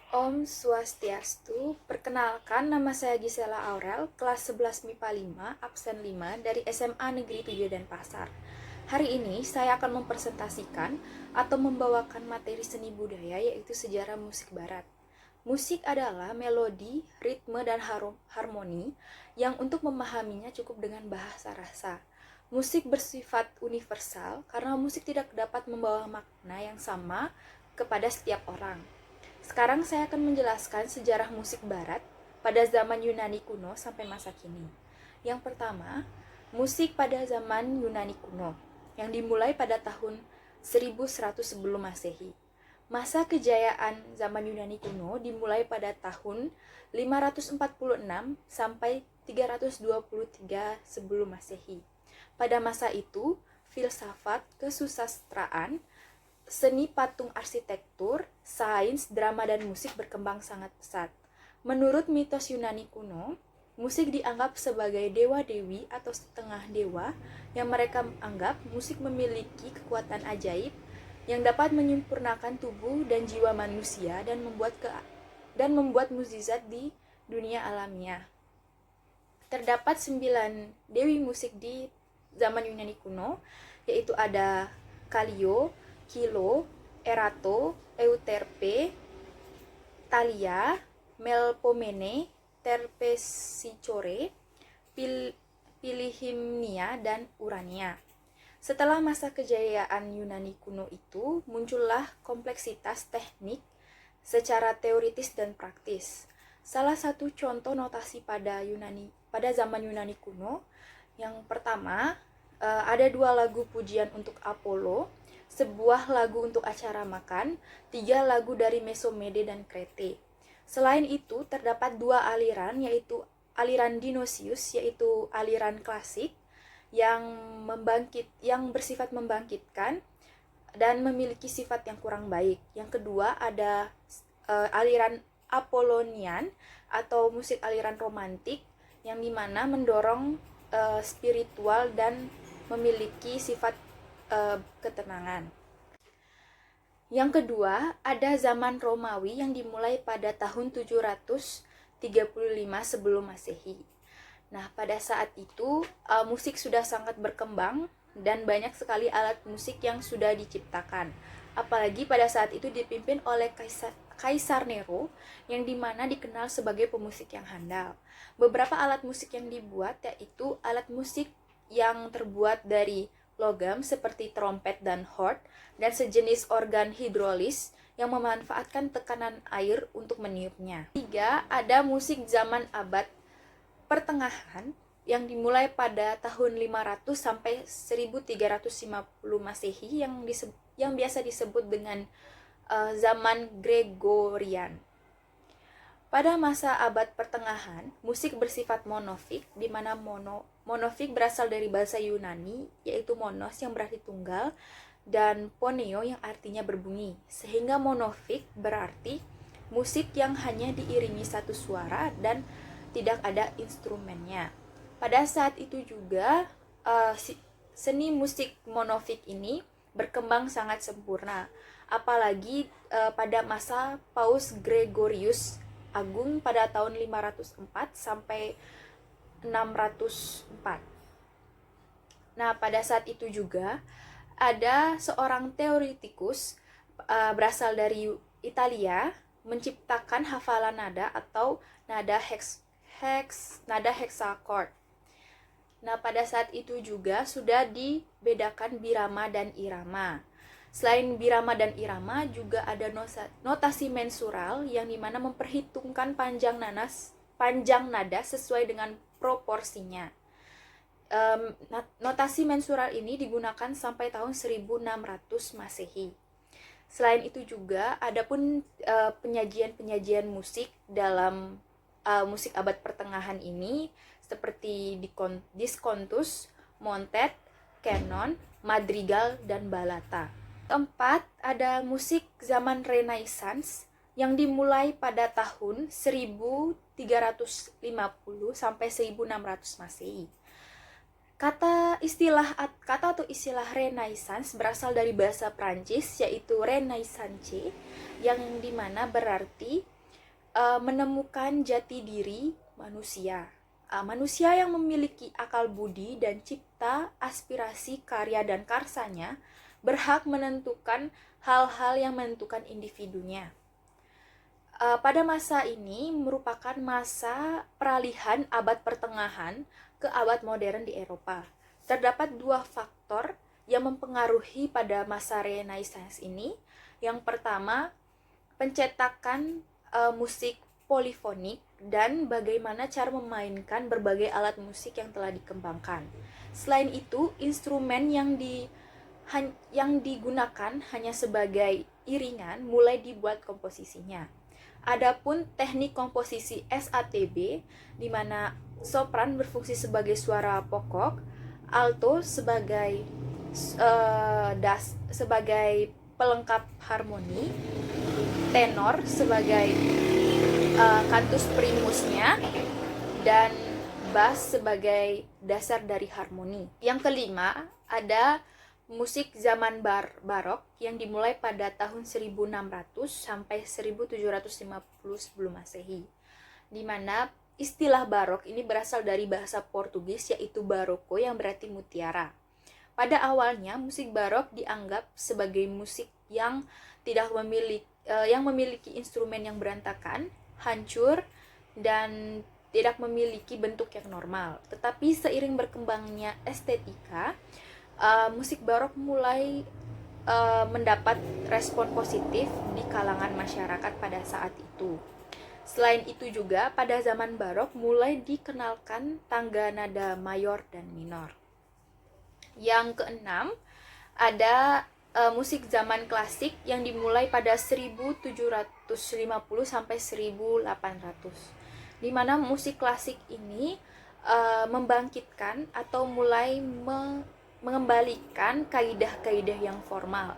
Om Swastiastu, perkenalkan nama saya Gisela Aurel, kelas 11 MIPA 5, absen 5 dari SMA Negeri 7 Denpasar. Hari ini saya akan mempresentasikan atau membawakan materi seni budaya yaitu sejarah musik barat. Musik adalah melodi, ritme, dan harmoni yang untuk memahaminya cukup dengan bahasa rasa. Musik bersifat universal karena musik tidak dapat membawa makna yang sama kepada setiap orang. Sekarang saya akan menjelaskan sejarah musik barat pada zaman Yunani kuno sampai masa kini. Yang pertama, musik pada zaman Yunani kuno yang dimulai pada tahun 1100 sebelum Masehi. Masa kejayaan zaman Yunani kuno dimulai pada tahun 546 sampai 323 sebelum Masehi. Pada masa itu, filsafat, kesusastraan, seni patung arsitektur, sains, drama, dan musik berkembang sangat pesat. Menurut mitos Yunani kuno, musik dianggap sebagai dewa-dewi atau setengah dewa yang mereka anggap musik memiliki kekuatan ajaib yang dapat menyempurnakan tubuh dan jiwa manusia dan membuat mukjizat di dunia alamiah. Terdapat 9 dewi musik di zaman Yunani kuno, yaitu ada Kallio, Kilo, Erato, Euterpe, Thalia, Melpomene, Terpsichore, Pilihimnia, dan Urania. Setelah masa kejayaan Yunani kuno itu, muncullah kompleksitas teknik secara teoritis dan praktis. Salah satu contoh notasi pada zaman Yunani kuno, yang pertama, ada 2 lagu pujian untuk Apollo, sebuah lagu untuk acara makan, 3 lagu dari Mesomede dan Krete. Selain itu, terdapat 2 aliran, yaitu aliran Dionysius, yaitu aliran klasik yang bersifat membangkitkan dan memiliki sifat yang kurang baik. Yang kedua ada aliran Apollonian atau musik aliran romantik yang dimana mendorong spiritual dan memiliki sifat ketenangan. Yang kedua, ada zaman Romawi yang dimulai pada tahun 735 sebelum Masehi. Nah, pada saat itu musik sudah sangat berkembang dan banyak sekali alat musik yang sudah diciptakan. Apalagi pada saat itu dipimpin oleh Kaisar Nero yang dimana dikenal sebagai pemusik yang handal. Beberapa alat musik yang dibuat yaitu alat musik yang terbuat dari logam seperti trompet dan horn dan sejenis organ hidrolis yang memanfaatkan tekanan air untuk meniupnya. 3. Ada musik zaman abad pertengahan yang dimulai pada tahun 500 sampai 1350 Masehi yang biasa disebut dengan zaman Gregorian. Pada masa abad pertengahan, musik bersifat monofik, di mana monofik berasal dari bahasa Yunani, yaitu monos yang berarti tunggal, dan poneo yang artinya berbunyi. Sehingga monofik berarti musik yang hanya diiringi satu suara dan tidak ada instrumennya. Pada saat itu juga, seni musik monofik ini berkembang sangat sempurna. Apalagi pada masa Paus Gregorius Agung pada tahun 504 sampai 604. Nah, pada saat itu juga ada seorang teoretikus berasal dari Italia menciptakan hafalan nada atau nada hexachord. Nah, pada saat itu juga sudah dibedakan birama dan irama. Selain birama dan irama, juga ada notasi mensural yang dimana memperhitungkan panjang nada sesuai dengan proporsinya. Notasi mensural ini digunakan sampai tahun 1600 Masehi. Selain itu juga adapun penyajian musik dalam musik abad pertengahan ini seperti diskontus, montet, canon, madrigal, dan balata. Keempat, ada musik zaman Renaissance yang dimulai pada tahun 1350 sampai 1600 Masehi. Kata atau istilah Renaissance berasal dari bahasa Prancis yaitu Renaissance yang dimana berarti menemukan jati diri manusia. Manusia yang memiliki akal budi dan cipta, aspirasi, karya, dan karsanya berhak menentukan hal-hal yang menentukan individunya. Pada masa ini merupakan masa peralihan abad pertengahan ke abad modern di Eropa. Terdapat dua faktor yang mempengaruhi pada masa Renaissance ini. Yang pertama, pencetakan musik polifonik dan bagaimana cara memainkan berbagai alat musik yang telah dikembangkan. Selain itu, instrumen yang digunakan hanya sebagai iringan mulai dibuat komposisinya. Adapun teknik komposisi SATB, di mana sopran berfungsi sebagai suara pokok, alto sebagai sebagai pelengkap harmoni, tenor sebagai kantus primusnya, dan bass sebagai dasar dari harmoni. Yang kelima, ada musik zaman barok yang dimulai pada tahun 1600 sampai 1750 sebelum Masehi. Di mana istilah barok ini berasal dari bahasa Portugis yaitu barroco yang berarti mutiara. Pada awalnya musik barok dianggap sebagai musik yang memiliki instrumen yang berantakan, hancur, dan tidak memiliki bentuk yang normal. Tetapi seiring berkembangnya estetika, musik barok mulai mendapat respon positif di kalangan masyarakat pada saat itu. Selain itu juga, pada zaman barok mulai dikenalkan tangga nada mayor dan minor. Yang keenam, ada musik zaman klasik yang dimulai pada 1750 sampai 1800. Di mana musik klasik ini membangkitkan atau mulai mengembalikan kaidah-kaidah yang formal.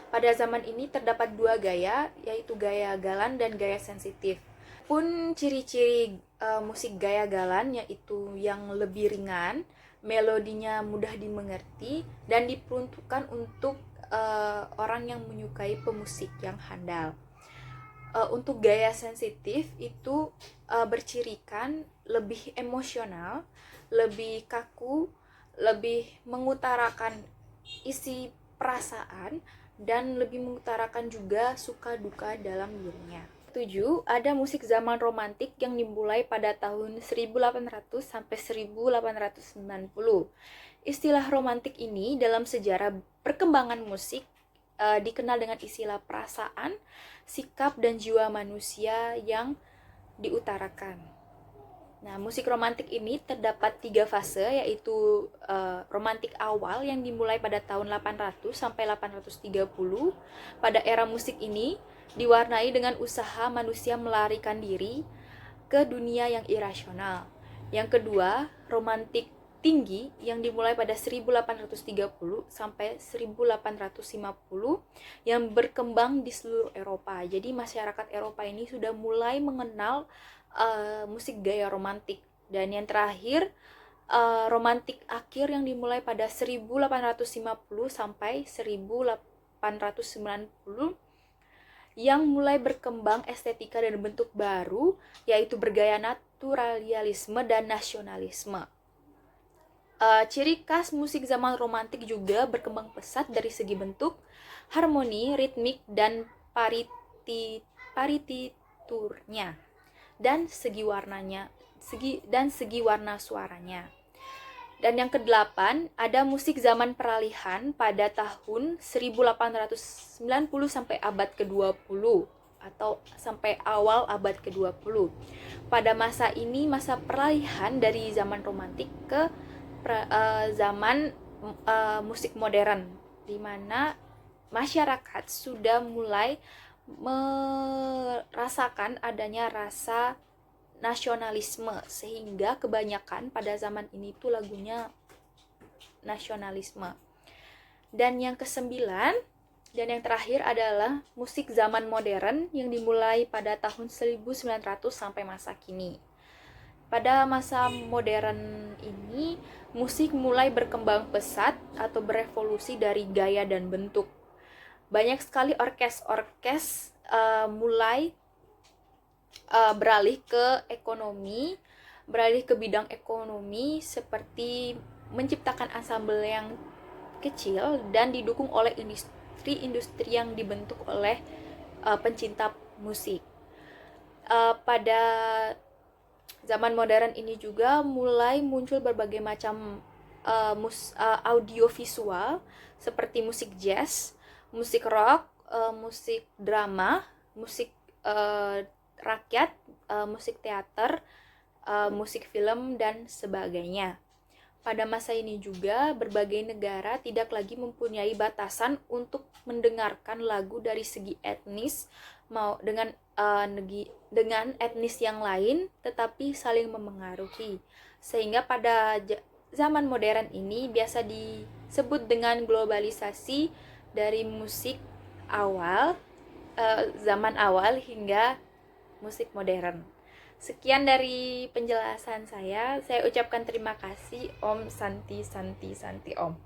Pada zaman ini terdapat dua gaya, yaitu gaya galan dan gaya sensitif. Pun ciri-ciri musik gaya galan yaitu yang lebih ringan, melodinya mudah dimengerti, dan diperuntukkan untuk orang yang menyukai pemusik yang handal. Untuk gaya sensitif itu bercirikan lebih emosional, lebih kaku, lebih mengutarakan isi perasaan, dan lebih mengutarakan juga suka duka dalam dirinya. 7. Ada musik zaman romantik yang dimulai pada tahun 1800 sampai 1890. Istilah romantik ini dalam sejarah perkembangan musik dikenal dengan istilah perasaan, sikap, dan jiwa manusia yang diutarakan. Nah, musik romantik ini terdapat 3 fase, yaitu romantik awal yang dimulai pada tahun 800 sampai 830. Pada era musik ini diwarnai dengan usaha manusia melarikan diri ke dunia yang irasional. Yang kedua, romantik tinggi yang dimulai pada 1830 sampai 1850 yang berkembang di seluruh Eropa. Jadi masyarakat Eropa ini sudah mulai mengenal musik gaya romantik. Dan yang terakhir, romantik akhir yang dimulai pada 1850 sampai 1890 yang mulai berkembang estetika dan bentuk baru, yaitu bergaya naturalisme dan nasionalisme. Ciri khas musik zaman romantik juga berkembang pesat dari segi bentuk, harmoni, ritmik, dan partiturnya, dan segi warna suaranya. Dan yang ke-8, ada musik zaman peralihan pada tahun 1890 sampai abad ke-20 atau sampai awal abad ke-20. Pada masa ini, masa peralihan dari zaman romantik ke zaman musik modern, di mana masyarakat sudah mulai merasakan adanya rasa nasionalisme, sehingga kebanyakan pada zaman ini tuh lagunya nasionalisme. Dan yang ke-9 dan yang terakhir adalah musik zaman modern yang dimulai pada tahun 1900 sampai masa kini. Pada masa modern ini, musik mulai berkembang pesat atau berevolusi dari gaya dan bentuk. Banyak sekali orkes mulai beralih ke ekonomi, beralih ke bidang ekonomi seperti menciptakan ansambel yang kecil dan didukung oleh industri-industri yang dibentuk oleh pencinta musik. Pada zaman modern ini juga mulai muncul berbagai macam audiovisual seperti musik jazz, musik rock, musik drama, musik rakyat, musik teater, musik film, dan sebagainya. Pada masa ini juga, berbagai negara tidak lagi mempunyai batasan untuk mendengarkan lagu dari segi etnis mau dengan etnis yang lain, tetapi saling memengaruhi. Sehingga pada zaman modern ini biasa disebut dengan globalisasi dari musik awal, zaman awal hingga musik modern. Sekian dari penjelasan saya ucapkan terima kasih. Om Santi Santi Santi Om.